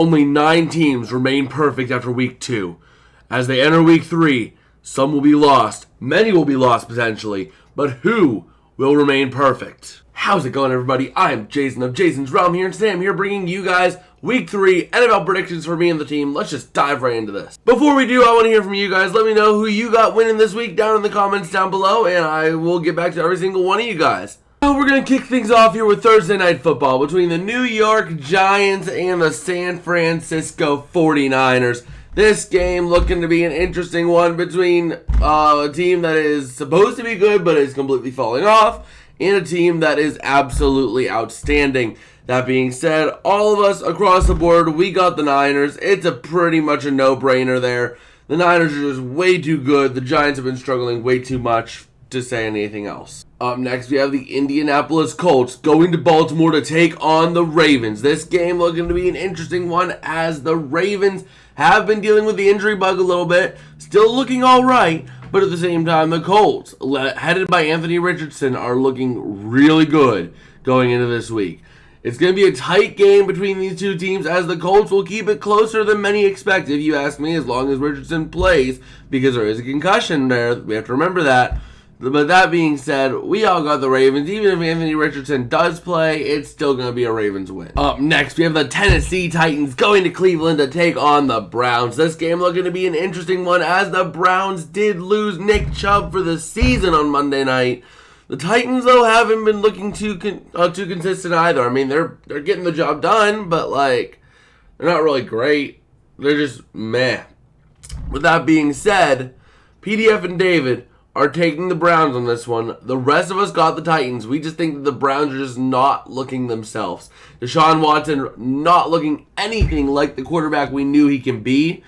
Only 9 teams remain perfect after week 2. As they enter week 3, some will be lost, many will be lost potentially, but who will remain perfect? How's it going, everybody? I'm Jason of Jason's Realm here, and today I'm here bringing you guys week 3 NFL predictions for me and the team. Let's just dive right into this. Before we do, I want to hear from you guys. Let me know who you got winning this week down in the comments down below, and I will get back to every single one of you guys. So we're going to kick things off here with Thursday Night Football between the New York Giants and the San Francisco 49ers. This game looking to be an interesting one between a team that is supposed to be good but is completely falling off and a team that is absolutely outstanding. That being said, all of us across the board, we got the Niners. It's a pretty much a no-brainer there. The Niners are just way too good. The Giants have been struggling way too much to say anything else. Up next, we have the Indianapolis Colts going to Baltimore to take on the Ravens. This game looking to be an interesting one as the Ravens have been dealing with the injury bug a little bit. Still looking all right, but at the same time, the Colts, headed by Anthony Richardson, are looking really good going into this week. It's going to be a tight game between these two teams as the Colts will keep it closer than many expect, if you ask me, as long as Richardson plays, because there is a concussion there. We have to remember that. But that being said, we all got the Ravens. Even if Anthony Richardson does play, it's still going to be a Ravens win. Up next, we have the Tennessee Titans going to Cleveland to take on the Browns. This game looking to be an interesting one as the Browns did lose Nick Chubb for the season on Monday night. The Titans, though, haven't been looking too consistent either. I mean, they're getting the job done, but, they're not really great. They're just meh. With that being said, PDF and David are taking the Browns on this one. The rest of us got the Titans. We just think that the Browns are just not looking themselves. Deshaun Watson not looking anything like the quarterback we knew he can be.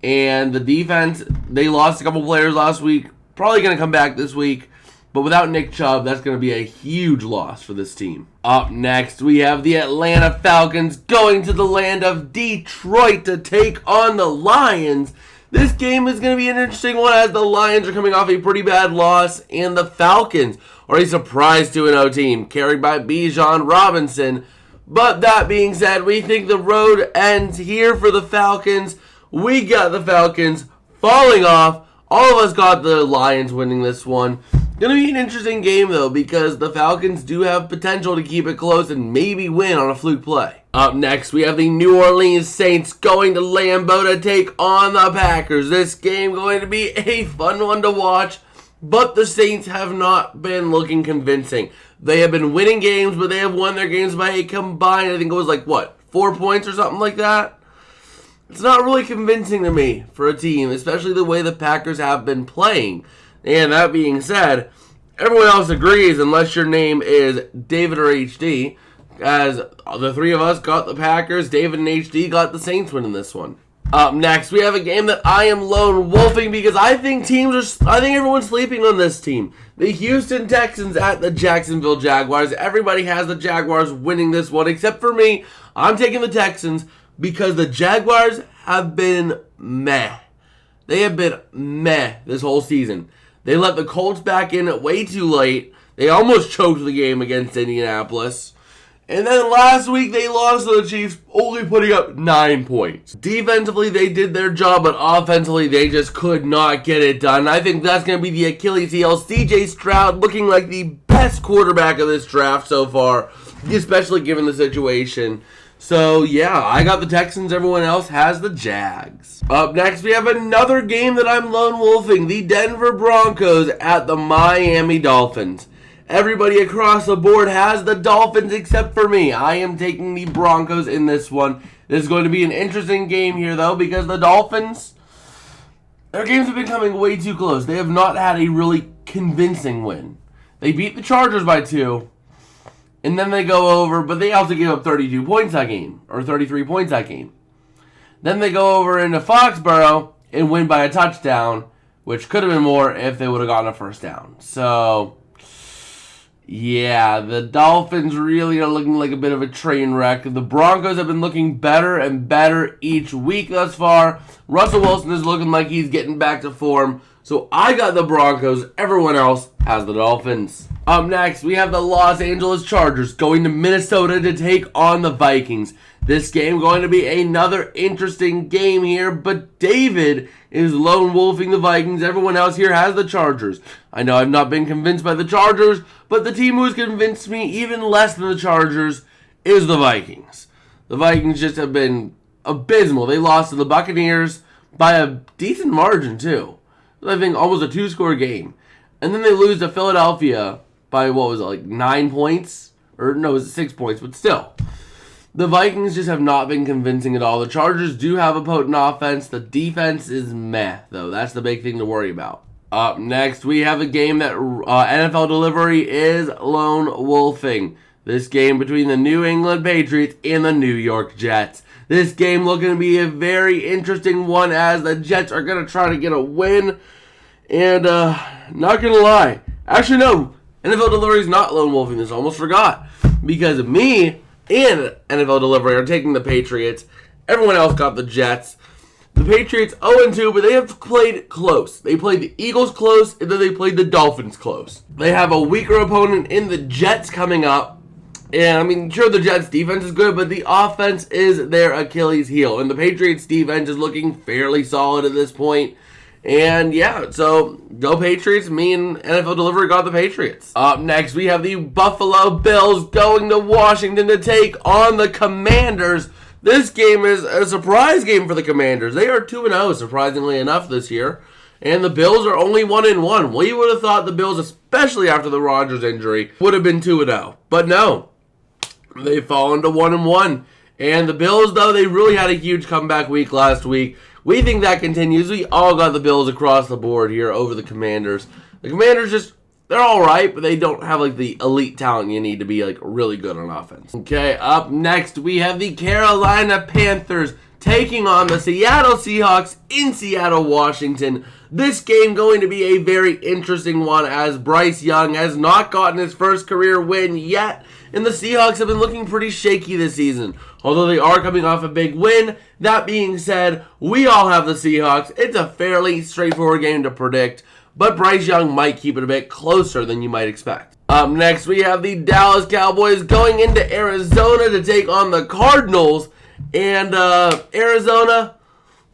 And the defense, they lost a couple players last week. Probably going to come back this week. But without Nick Chubb, that's going to be a huge loss for this team. Up next, we have the Atlanta Falcons going to the land of Detroit to take on the Lions. This game is going to be an interesting one as the Lions are coming off a pretty bad loss and the Falcons are a surprise 2-0 team carried by Bijan Robinson. But that being said, we think the road ends here for the Falcons. We got the Falcons falling off. All of us got the Lions winning this one. Going to be an interesting game, though, because the Falcons do have potential to keep it close and maybe win on a fluke play. Up next, we have the New Orleans Saints going to Lambeau to take on the Packers. This game going to be a fun one to watch, but the Saints have not been looking convincing. They have been winning games, but they have won their games by a combined, I think it was 4 points or something like that? It's not really convincing to me for a team, especially the way the Packers have been playing. And that being said, everyone else agrees unless your name is David or HD, as the three of us got the Packers, David and HD got the Saints winning this one. Up next, we have a game that I am lone wolfing because I think everyone's sleeping on this team. The Houston Texans at the Jacksonville Jaguars. Everybody has the Jaguars winning this one except for me. I'm taking the Texans because the Jaguars have been meh. They have been meh this whole season. They let the Colts back in way too late. They almost choked the game against Indianapolis. And then last week they lost to the Chiefs, only putting up 9 points. Defensively, they did their job, but offensively, they just could not get it done. I think that's going to be the Achilles heel. CJ Stroud looking like the best quarterback of this draft so far, especially given the situation. So, yeah, I got the Texans. Everyone else has the Jags. Up next, we have another game that I'm lone wolfing. The Denver Broncos at the Miami Dolphins. Everybody across the board has the Dolphins except for me. I am taking the Broncos in this one. This is going to be an interesting game here, though, because the Dolphins, their games have been coming way too close. They have not had a really convincing win. They beat the Chargers by 2. And then they go over, but they also gave up 32 points that game, or 33 points that game. Then they go over into Foxborough and win by a touchdown, which could have been more if they would have gotten a first down. So, yeah, the Dolphins really are looking like a bit of a train wreck. The Broncos have been looking better and better each week thus far. Russell Wilson is looking like he's getting back to form. So I got the Broncos. Everyone else has the Dolphins. Up next, we have the Los Angeles Chargers going to Minnesota to take on the Vikings. This game going to be another interesting game here, but David is lone wolfing the Vikings. Everyone else here has the Chargers. I know I've not been convinced by the Chargers, but the team who's convinced me even less than the Chargers is the Vikings. The Vikings just have been abysmal. They lost to the Buccaneers by a decent margin, too. I think almost a 2-score game. And then they lose to Philadelphia by, 9 points? Or no, it was 6 points, but still. The Vikings just have not been convincing at all. The Chargers do have a potent offense. The defense is meh, though. That's the big thing to worry about. Up next, we have a game that NFL Delivery is lone wolfing. This game between the New England Patriots and the New York Jets. This game looking to be a very interesting one as the Jets are going to try to get a win. And, not going to lie. Actually, no. NFL Delivery is not lone wolfing this. I almost forgot. Because me and NFL Delivery are taking the Patriots. Everyone else got the Jets. The Patriots 0-2, but they have played close. They played the Eagles close, and then they played the Dolphins close. They have a weaker opponent in the Jets coming up. And, I mean, sure, the Jets' defense is good, but the offense is their Achilles heel. And the Patriots' defense is looking fairly solid at this point. And, yeah, so go Patriots. Me and NFL Delivery got the Patriots. Up next, we have the Buffalo Bills going to Washington to take on the Commanders. This game is a surprise game for the Commanders. They are 2-0, surprisingly enough, this year. And the Bills are only 1-1. We would have thought the Bills, especially after the Rodgers injury, would have been 2-0. But no. They've fallen to 1-1. And the Bills, though, they really had a huge comeback week last week. We think that continues. We all got the Bills across the board here over the Commanders. The Commanders they're all right, but they don't have, the elite talent you need to be, really good on offense. Okay, up next, we have the Carolina Panthers taking on the Seattle Seahawks in Seattle, Washington. This game going to be a very interesting one as Bryce Young has not gotten his first career win yet, and the Seahawks have been looking pretty shaky this season. Although they are coming off a big win, that being said, we all have the Seahawks. It's a fairly straightforward game to predict, but Bryce Young might keep it a bit closer than you might expect. Up next, we have the Dallas Cowboys going into Arizona to take on the Cardinals. And Arizona,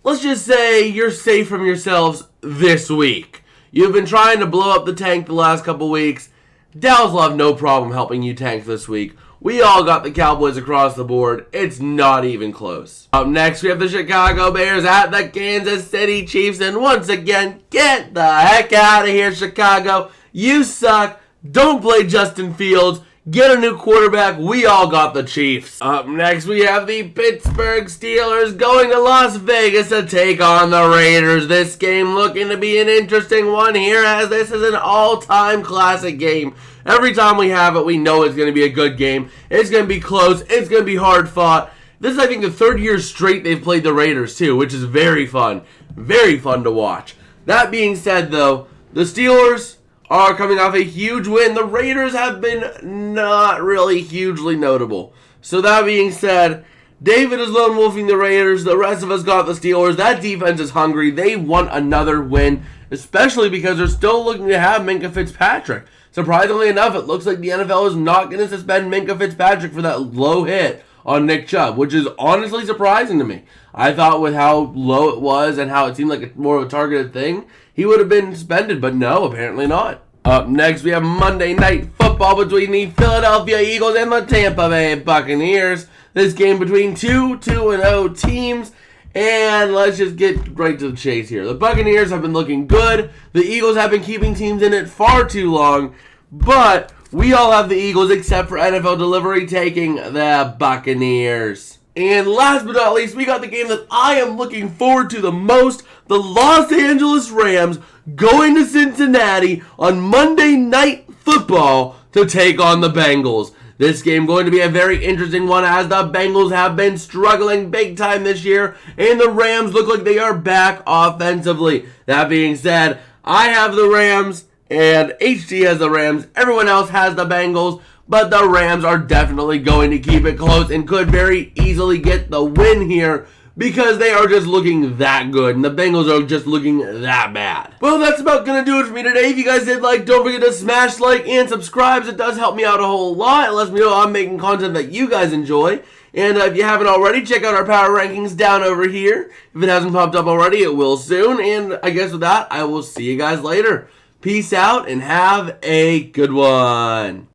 let's just say you're safe from yourselves this week. You've been trying to blow up the tank the last couple weeks. Dallas will have no problem helping you tank this week. We all got the Cowboys across the board. It's not even close. Up next, we have the Chicago Bears at the Kansas City Chiefs. And once again, get the heck out of here, Chicago. You suck. Don't play Justin Fields. Get a new quarterback. We all got the Chiefs. Up next, we have the Pittsburgh Steelers going to Las Vegas to take on the Raiders. This game looking to be an interesting one here as this is an all-time classic game. Every time we have it, we know it's going to be a good game. It's going to be close. It's going to be hard fought. This is, I think, the third year straight they've played the Raiders, too, which is very fun. Very fun to watch. That being said, though, the Steelers are coming off a huge win. The Raiders have been not really hugely notable. So that being said, David is lone wolfing the Raiders. The rest of us got the Steelers. That defense is hungry. They want another win, especially because they're still looking to have Minkah Fitzpatrick. Surprisingly enough, it looks like the NFL is not going to suspend Minkah Fitzpatrick for that low hit on Nick Chubb, which is honestly surprising to me. I thought with how low it was and how it seemed like more of a targeted thing, he would have been suspended, but no, apparently not. Up next, we have Monday Night Football between the Philadelphia Eagles and the Tampa Bay Buccaneers. This game between two 2-0 teams. And let's just get right to the chase here. The Buccaneers have been looking good. The Eagles have been keeping teams in it far too long. But we all have the Eagles except for NFL Delivery taking the Buccaneers. And last but not least, we got the game that I am looking forward to the most. The Los Angeles Rams going to Cincinnati on Monday Night Football to take on the Bengals. This game going to be a very interesting one as the Bengals have been struggling big time this year and the Rams look like they are back offensively. That being said, I have the Rams and HT has the Rams. Everyone else has the Bengals, but the Rams are definitely going to keep it close and could very easily get the win here because they are just looking that good, and the Bengals are just looking that bad. Well, that's about going to do it for me today. If you guys did like, don't forget to smash like and subscribe. It does help me out a whole lot. It lets me know I'm making content that you guys enjoy. And if you haven't already, check out our power rankings down over here. If it hasn't popped up already, it will soon. And I guess with that, I will see you guys later. Peace out and have a good one.